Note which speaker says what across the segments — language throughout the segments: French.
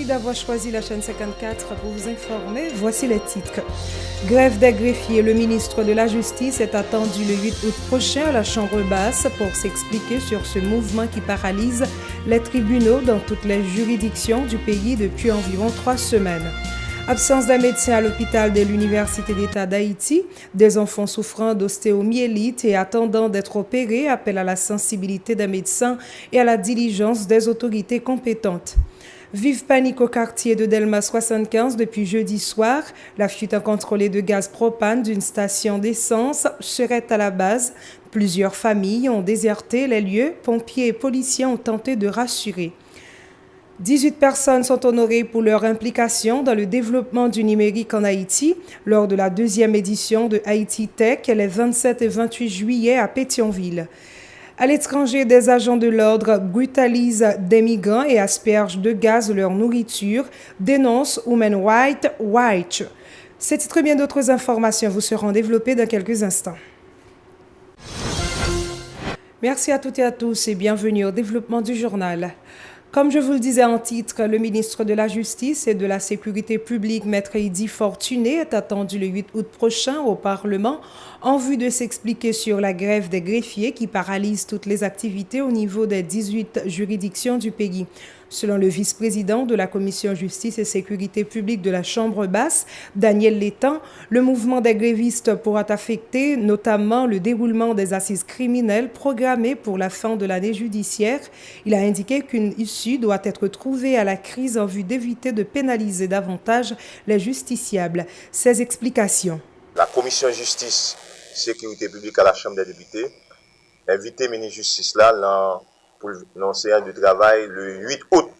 Speaker 1: Merci d'avoir choisi la chaîne 54 pour vous informer. Voici les titres. Grève des greffiers. Le ministre de la Justice est attendu le 8 août prochain à la Chambre basse pour s'expliquer sur ce mouvement qui paralyse les tribunaux dans toutes les juridictions du pays depuis environ 3 semaines. Absence d'un médecin à l'hôpital de l'Université d'État d'Haïti, des enfants souffrant d'ostéomyélite et attendant d'être opérés appellent à la sensibilité des médecins et à la diligence des autorités compétentes. Vive panique au quartier de Delma 75 depuis jeudi soir. La fuite incontrôlée de gaz propane d'une station d'essence serait à la base. Plusieurs familles ont déserté les lieux. Pompiers et policiers ont tenté de rassurer. 18 personnes sont honorées pour leur implication dans le développement du numérique en Haïti lors de la 2e édition de Haïti Tech les 27 et 28 juillet à Pétionville. À l'étranger, des agents de l'ordre brutalisent des migrants et aspergent de gaz leur nourriture, dénonce Human Rights Watch. Ces titres et bien d'autres informations vous seront développées dans quelques instants. Merci à toutes et à tous et bienvenue au développement du journal. Comme je vous le disais en titre, le ministre de la Justice et de la Sécurité publique, Maître Eddy Fortuné, est attendu le 8 août prochain au Parlement en vue de s'expliquer sur la grève des greffiers qui paralyse toutes les activités au niveau des 18 juridictions du pays. Selon le vice-président de la Commission Justice et Sécurité publique de la Chambre basse, Daniel Létang, le mouvement des grévistes pourra affecter notamment le déroulement des assises criminelles programmées pour la fin de l'année judiciaire. Il a indiqué qu'une issue doit être trouvée à la crise en vue d'éviter de pénaliser davantage les justiciables. Ces explications.
Speaker 2: La Commission Justice et Sécurité publique à la Chambre des députés a invité le ministre de Justice là pour lancer un de travail le 8 août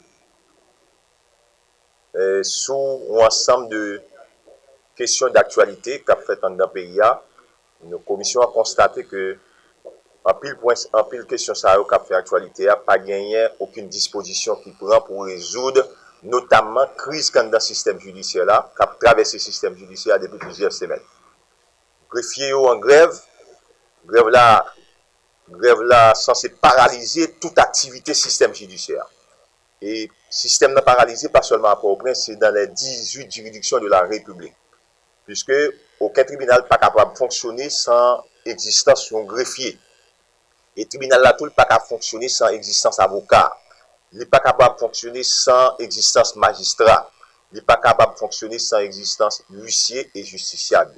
Speaker 2: sous un ensemble de questions d'actualité qu'a fait dans le pays. Une commission a constaté que en pile question ça qu'a fait actualité a pas gagné aucune disposition qui prend pour résoudre notamment crise dans le système judiciaire là qui a traversé le système judiciaire depuis plusieurs semaines. Greffiers en grève là censé paralyser toute activité système judiciaire. Et système non paralysé pas seulement à Port-au-Prince, c'est dans les 18 juridictions de la République. Puisque aucun tribunal n'est pas capable de fonctionner sans existence d'un greffier. Et le tribunal là tout n'est pas capable de fonctionner sans existence avocat. Il n'est pas capable de fonctionner sans existence magistrat. Il n'est pas capable de fonctionner sans existence huissier et justiciable.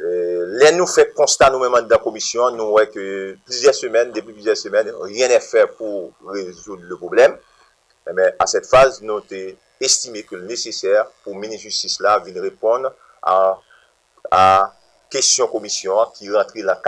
Speaker 2: Les nous fait constat nous-mêmes dans la commission, nous voyons que depuis plusieurs semaines, rien n'est fait pour résoudre le problème. Mais à cette phase, nous avons estimé que le nécessaire pour le ministre de la Justice là vienne répondre à question commission qui rentre dans le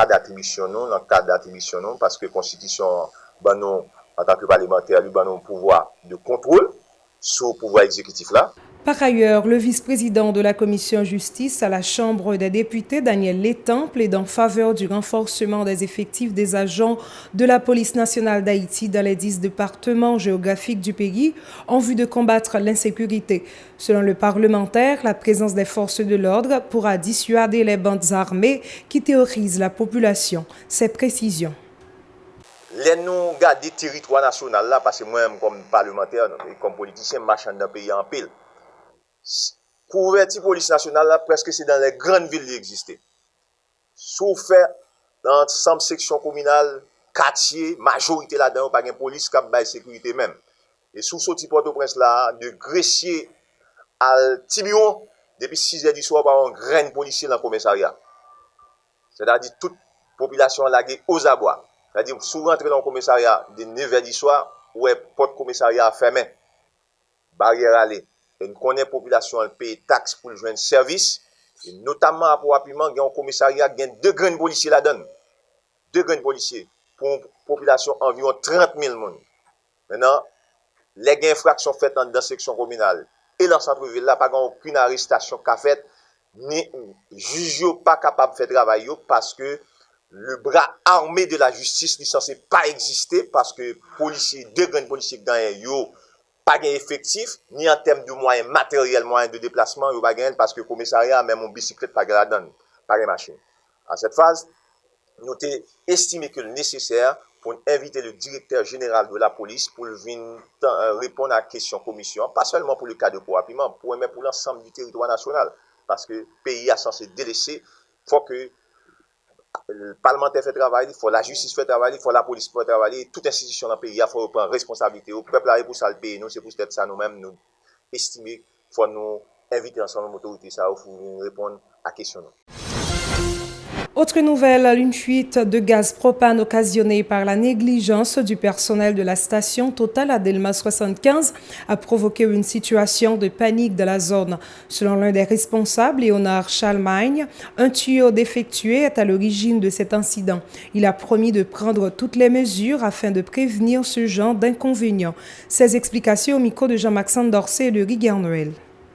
Speaker 2: cadre d'attribution, parce que la Constitution, nous, en tant que parlementaire, nous avons un pouvoir de contrôle sur le pouvoir exécutif là.
Speaker 1: Par ailleurs, le vice-président de la Commission Justice à la Chambre des députés, Daniel Létang, plaide en faveur du renforcement des effectifs des agents de la Police nationale d'Haïti dans les 10 départements géographiques du pays en vue de combattre l'insécurité. Selon le parlementaire, la présence des forces de l'ordre pourra dissuader les bandes armées qui terrorisent la population. Ces précisions.
Speaker 2: Les nous garder le territoire national là, parce que moi-même comme parlementaire et comme politicien, marchand dans le pays en pile. Couverture police nationale là, presque c'est dans les grandes villes qui existent. Sauf fait dans l'ensemble section communale, quartier, majorité là-dedans, pas de police qui a de sécurité même. Et sous ce type Port-au-Prince là, de greffier à Tibion, depuis 6 heures du soir, par un grain de policier dans le commissariat. C'est-à-dire toute population laguée aux abois. C'est-à-dire, si vous rentrez dans le commissariat de 9 heures du soir, ouais, porte commissariat fermé, barrière allée. Et nous connaissons la population qui paye taxes pour joindre service. Et notamment, à Port-au-Prince, il y a un commissariat qui a 2 grains de policiers là-dedans. 2 grains de policiers pour une population environ 30 000 personnes. Maintenant, les infractions faites dans la section communale et dans le centre-ville, là, pas aucune arrestation qu'a faite, ni juge pas capable de faire travail parce que le bras armé de la justice n'est censé pas exister parce que policiers, 2 grains de policiers qui gagnent, pas gain effectif, ni en termes de moyens matériels, moyens de déplacement, pas gain parce que le commissariat, même en bicyclette, pas la donne, pas une machine. À cette phase, nous avons estimé que le nécessaire pour inviter le directeur général de la police pour venir répondre à la question commission, pas seulement pour le cas de Poapiment, mais pour l'ensemble du territoire national. Parce que le pays a censé délaisser, il faut que le parlementaire fait travail, il faut la justice fait travail, il faut la police fait travail, toute institution dans le pays, il faut prendre responsabilité. Le peuple a pour ça le pays, nous, c'est pour ça nous-mêmes, nous estimer, il faut nous inviter ensemble l'autorité, ça, pour répondre à la question.
Speaker 1: Autre nouvelle, une fuite de gaz propane occasionnée par la négligence du personnel de la station Total à Delma 75 a provoqué une situation de panique dans la zone. Selon l'un des responsables, Léonard Chalmagne, un tuyau défectué est à l'origine de cet incident. Il a promis de prendre toutes les mesures afin de prévenir ce genre d'inconvénients. Ces explications au micro de Jean-Maxime Dorsey et de Rigueur Noël.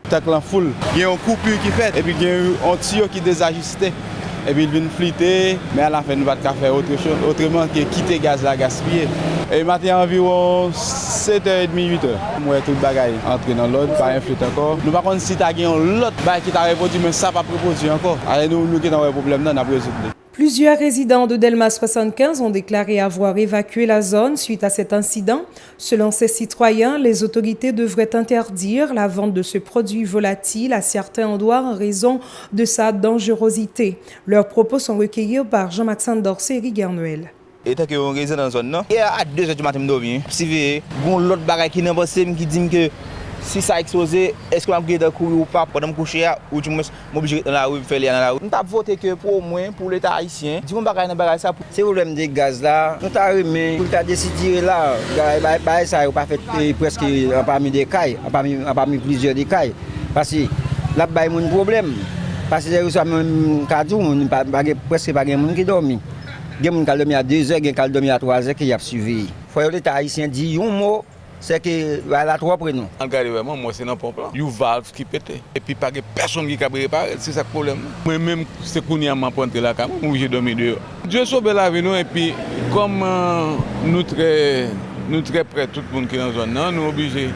Speaker 3: Tant que la foule, il y a une coupure qui fait et puis il y a un tuyau qui est désajusté. Et puis il vient flûter, mais à la fin, nous ne pouvons pas faire autre chose, autrement que quitter le gaz là, gaspiller. Et maintenant, environ 7h30, 8h. Moi, tout le bagage entre dans l'autre, pas un flûte encore. Nous, par contre, si tu as l'autre bagage qui t'a répondu, mais ça n'a pas proposé encore. Alors, nous qui avons un problème, nous avons résolu.
Speaker 1: Plusieurs résidents de Delma 75 ont déclaré avoir évacué la zone suite à cet incident. Selon ces citoyens, les autorités devraient interdire la vente de ce produit volatile à certains endroits en raison de sa dangerosité. Leurs propos sont recueillis par Jean-Maxime Dorsey et Rigueur Noël.
Speaker 4: Et tant que on réside dans la zone, hier à 2h du matin, je dormi. Si vous avez l'autre bagage qui n'a pas qui dit que si ça a explosé, est-ce qu'on va courir ou pas pendant que je coucher ou du moins m'obliger dans la rue faire dans la rue. Nous avons voté que pour au moins pour l'État haïtien. Du moins bagage ça.
Speaker 5: C'est le problème des gaz là. Nous avons remis pour décider là, ça n'a pas fait presque parmi des cailles, parmi plusieurs des cailles. Parce que là il y a un problème. Parce que c'est même cadre, presque pas de monde qui dormi. Il y a des gens qui dormi à 2h, des gens qui dormi à 3h qui a suivi. Il faut que l'État haïtien dise un mot. C'est que la trois prénoms.
Speaker 6: Regardez vraiment, moi c'est dans le plan. Il y a une valve qui pète. Et puis pas de personne qui a réparé, c'est ça le problème. Moi-même, c'est qu'on y a m'apprendre la caméra, moi j'ai dormi dehors. Dieu sauve la vie nous et puis comme nous très près tout le monde qui est dans la zone, nous sommes obligés de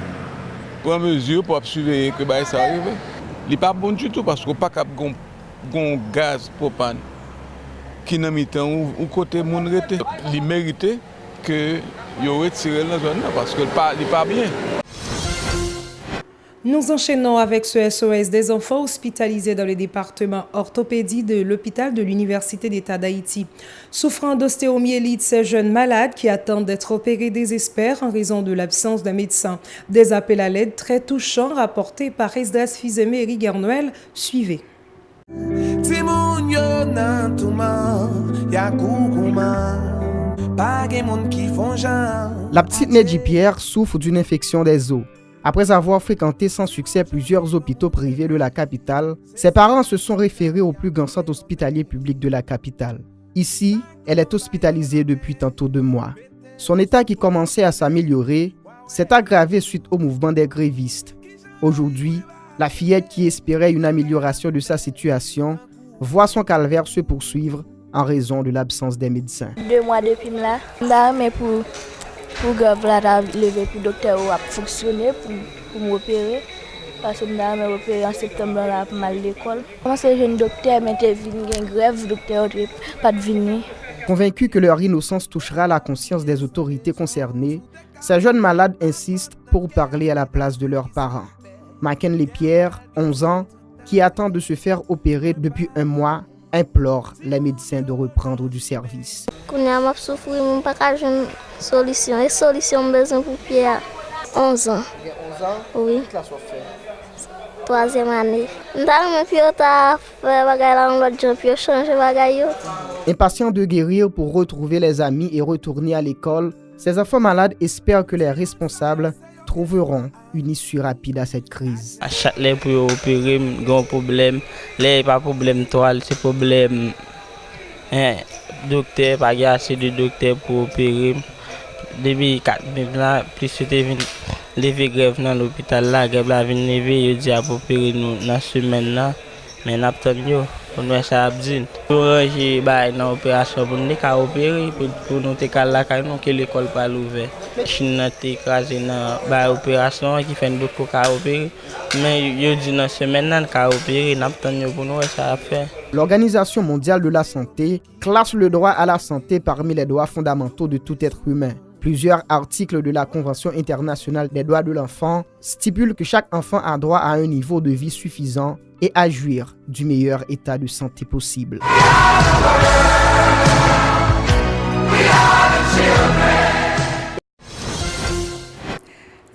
Speaker 6: prendre mesure pour surveiller que ça arrive. Il n'est pas bon du tout parce qu'on n'a pas de gaz propane qui n'a mis temps ou côté monde rete. Il méritait que yo retiré la zone parce que il pas bien.
Speaker 1: Nous enchaînons avec ce SOS des enfants hospitalisés dans le département orthopédie de l'hôpital de l'Université d'État d'Haïti. Souffrant d'ostéomyélite, ces jeunes malades qui attendent d'être opérés désespèrent en raison de l'absence d'un médecin. Des appels à l'aide très touchants rapportés par Esdras Fizeme et Rigueur Noël. Suivez.
Speaker 7: La petite Nedji Pierre souffre d'une infection des os. Après avoir fréquenté sans succès plusieurs hôpitaux privés de la capitale, ses parents se sont référés au plus grand centre hospitalier public de la capitale. Ici, elle est hospitalisée depuis tantôt 2 mois. Son état qui commençait à s'améliorer s'est aggravé suite au mouvement des grévistes. Aujourd'hui, la fillette qui espérait une amélioration de sa situation voit son calvaire se poursuivre en raison de l'absence des médecins.
Speaker 8: 2 mois depuis là, mais pour grave là, lever pour docteur a fonctionné pour m'opérer parce que je me opéré en septembre là pour mal l'école. Comment c'est jeune docteur mais t'es venu en grève docteur pas de venir.
Speaker 7: Convaincus que leur innocence touchera la conscience des autorités concernées, ces jeunes malades insistent pour parler à la place de leurs parents. Mackenley Pierre, 11 ans, qui attend de se faire opérer depuis 1 mois, implore les médecins de reprendre du service.
Speaker 8: Quand je souffre, je n'ai pas de solution. Et solution besoin pour Pierre. 11 ans.
Speaker 7: 11 ans?
Speaker 8: Oui.
Speaker 7: Quelle classe fait?
Speaker 8: 3e année. Je vais changer bagaille.
Speaker 7: Impatients de guérir pour retrouver les amis et retourner à l'école, ces enfants malades espèrent que les responsables trouveront une issue rapide à cette crise.
Speaker 9: À chaque fois pour opérer, il y a un problème. Là, pas problème toile, c'est problème. Docteur, pas assez de docteurs pour opérer. Depuis 4 minutes là, plus c'était lever grève dans l'hôpital là, grève là vient lever, il dit à opérer nous dans la semaine là, mais n'a pas yo, pour nous ça abdine. Pour ranger bah dans opération pour nous qu'à opérer pour nous te là que l'école pas ouverte. Chine t'es écrasé dans bah opération qui fait beaucoup qu'à opérer, mais yo dit dans semaine là qu'à opérer n'a pas pour nous ça faire.
Speaker 7: L'Organisation mondiale de la santé classe le droit à la santé parmi les droits fondamentaux de tout être humain. Plusieurs articles de la Convention internationale des droits de l'enfant stipulent que chaque enfant a droit à un niveau de vie suffisant et à jouir du meilleur état de santé possible.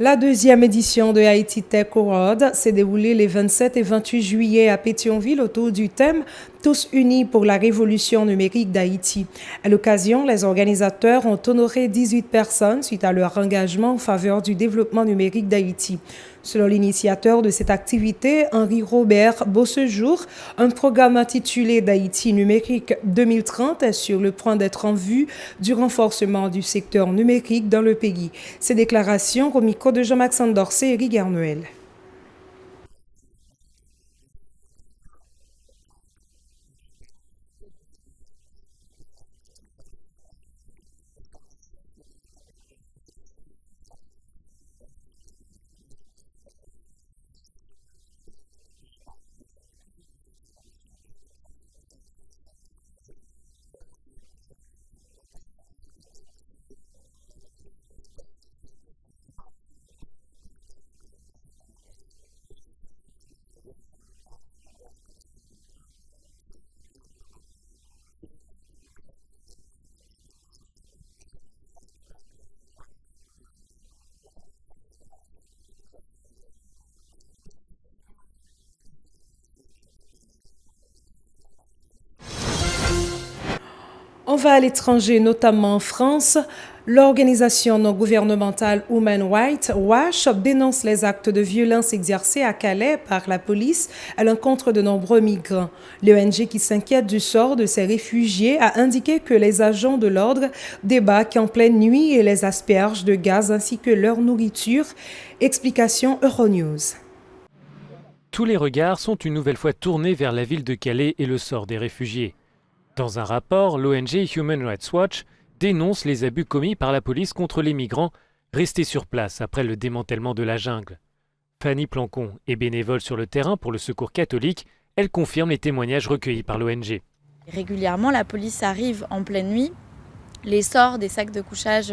Speaker 1: La deuxième édition de Haïti Tech Award s'est déroulée les 27 et 28 juillet à Pétionville autour du thème « Tous unis pour la révolution numérique d'Haïti ». À l'occasion, les organisateurs ont honoré 18 personnes suite à leur engagement en faveur du développement numérique d'Haïti. Selon l'initiateur de cette activité, Henri Robert Beausejour, un programme intitulé d'Haïti numérique 2030 est sur le point d'être en vue du renforcement du secteur numérique dans le pays. Ces déclarations au micro de Jean-Maxime Dorsey et Eric Garnuel. On va à l'étranger, notamment en France. L'organisation non gouvernementale Human Rights Watch dénonce les actes de violence exercés à Calais par la police à l'encontre de nombreux migrants. L'ONG qui s'inquiète du sort de ces réfugiés a indiqué que les agents de l'ordre débarquent en pleine nuit et les aspergent de gaz ainsi que leur nourriture. Explication Euronews.
Speaker 10: Tous les regards sont une nouvelle fois tournés vers la ville de Calais et le sort des réfugiés. Dans un rapport, l'ONG Human Rights Watch dénonce les abus commis par la police contre les migrants restés sur place après le démantèlement de la jungle. Fanny Plancon est bénévole sur le terrain pour le Secours catholique. Elle confirme les témoignages recueillis par l'ONG.
Speaker 11: Régulièrement, la police arrive en pleine nuit, les sort des sacs de couchage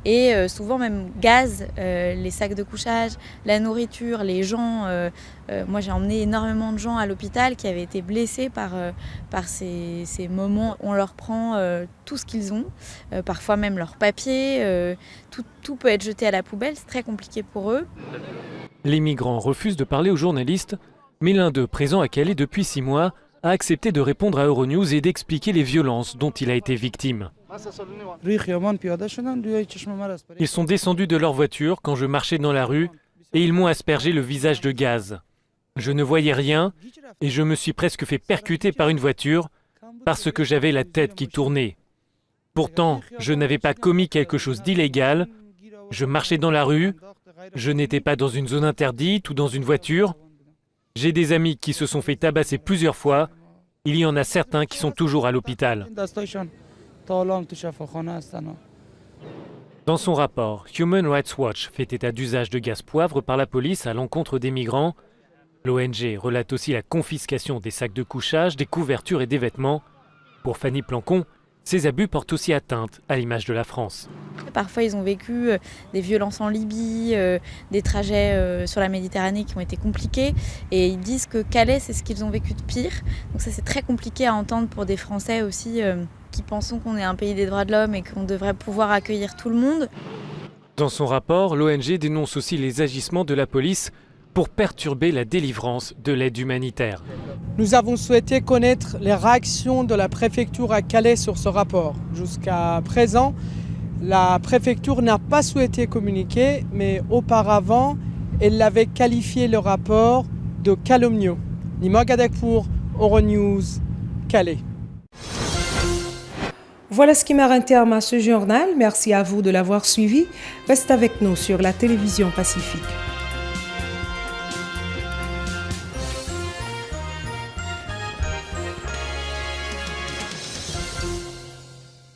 Speaker 11: et souvent même gaz les sacs de couchage, la nourriture, les gens. Moi, j'ai emmené énormément de gens à l'hôpital qui avaient été blessés par ces moments. On leur prend tout ce qu'ils ont, parfois même leurs papiers. Tout peut être jeté à la poubelle, c'est très compliqué pour eux.
Speaker 10: Les migrants refusent de parler aux journalistes, mais l'un d'eux, présent à Calais depuis 6 mois, a accepté de répondre à Euronews et d'expliquer les violences dont il a été victime. Ils sont descendus de leur voiture quand je marchais dans la rue et ils m'ont aspergé le visage de gaz. Je ne voyais rien et je me suis presque fait percuter par une voiture parce que j'avais la tête qui tournait. Pourtant, je n'avais pas commis quelque chose d'illégal. Je marchais dans la rue, je n'étais pas dans une zone interdite ou dans une voiture. J'ai des amis qui se sont fait tabasser plusieurs fois. Il y en a certains qui sont toujours à l'hôpital. Dans son rapport, Human Rights Watch fait état d'usage de gaz poivre par la police à l'encontre des migrants. L'ONG relate aussi la confiscation des sacs de couchage, des couvertures et des vêtements. Pour Fanny Plancon, ces abus portent aussi atteinte à l'image de la France.
Speaker 11: Parfois, ils ont vécu des violences en Libye, des trajets sur la Méditerranée qui ont été compliqués. Et ils disent que Calais, c'est ce qu'ils ont vécu de pire. Donc ça, c'est très compliqué à entendre pour des Français aussi qui pensons qu'on est un pays des droits de l'homme et qu'on devrait pouvoir accueillir tout le monde.
Speaker 10: Dans son rapport, l'ONG dénonce aussi les agissements de la police pour perturber la délivrance de l'aide humanitaire.
Speaker 12: Nous avons souhaité connaître les réactions de la préfecture à Calais sur ce rapport. Jusqu'à présent, la préfecture n'a pas souhaité communiquer, mais auparavant, elle avait qualifié le rapport de calomnieux. Nima Gadek pour Euronews, Calais.
Speaker 1: Voilà ce qui met un terme à ce journal. Merci à vous de l'avoir suivi. Restez avec nous sur la télévision Pacifique.